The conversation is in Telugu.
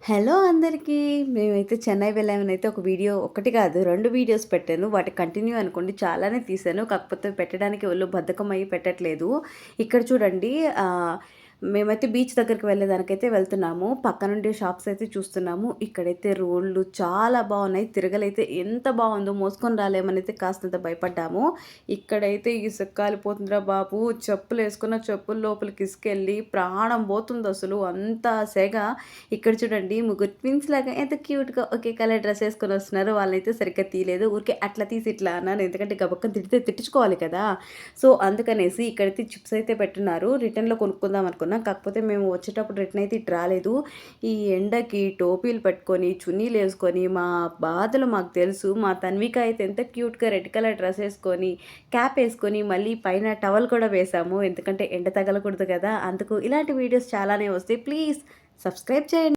హలో అందరికీ. మేమైతే చెన్నై వెళ్ళామనైతే ఒక వీడియో ఒకటి కాదు 2 వీడియోస్ పెట్టాను. వాటి కంటిన్యూ అనుకోండి చాలానే తీశాను. కాకపోతే పెట్టడానికి ఒళ్ళు బద్ధకం అయ్యి పెట్టట్లేదు. ఇక్కడ చూడండి మేమైతే బీచ్ దగ్గరికి వెళ్ళేదానికైతే వెళ్తున్నాము. పక్కనుండే షాప్స్ అయితే చూస్తున్నాము. ఇక్కడైతే రోడ్లు చాలా బాగున్నాయి. తిరగలైతే ఎంత బాగుందో మోసుకొని రాలేమనైతే కాస్తంత భయపడ్డాము. ఇక్కడైతే ఇసుక కాలిపోతుందిరా బాబు. చెప్పులేసుకున్న చెప్పుల లోపలికి ఇసుకెళ్ళి ప్రాణం పోతుందసలు. అంత సెగ. ఇక్కడ చూడండి ముగ్గురు ట్విన్స్ లాగా ఎంత క్యూట్‌గా ఒకే కలర్ డ్రెస్ ఏసుకొని వస్తున్నారు. వాళ్ళనైతే సరిగ్గా తీయలేదు. ఊరికే అట్లా తీసి ఇట్లా అన్నాను. ఎందుకంటే గబక్కన తిడితే తిట్టించుకోవాలి కదా! సో, అందుకనేసి ఇక్కడైతే చిప్స్ అయితే పెట్టున్నారు. రిటర్న్‌లో కొనుక్కుందాం అనుకున్నాం. కాకపోతే మేము వచ్చేటప్పుడు రిటర్న్ అయితే ఇటు రాలేదు. ఈ ఎండకి టోపీలు పెట్టుకొని, చున్నీలేసుకొని మా బాధలు మాకు తెలుసు. మా తన్విక అయితే ఎంత క్యూట్‌గా రెడ్ కలర్ డ్రెస్ ఏసుకొని, క్యాప్ ఏసుకొని మళ్ళీ పైన టవల్ కూడా వేశాము. ఎందుకంటే ఎండ తగలకూడదు కదా! అందుకు ఇలాంటి వీడియోస్ చాలానే వస్తాయి. ప్లీజ్ సబ్స్క్రైబ్ చేయండి.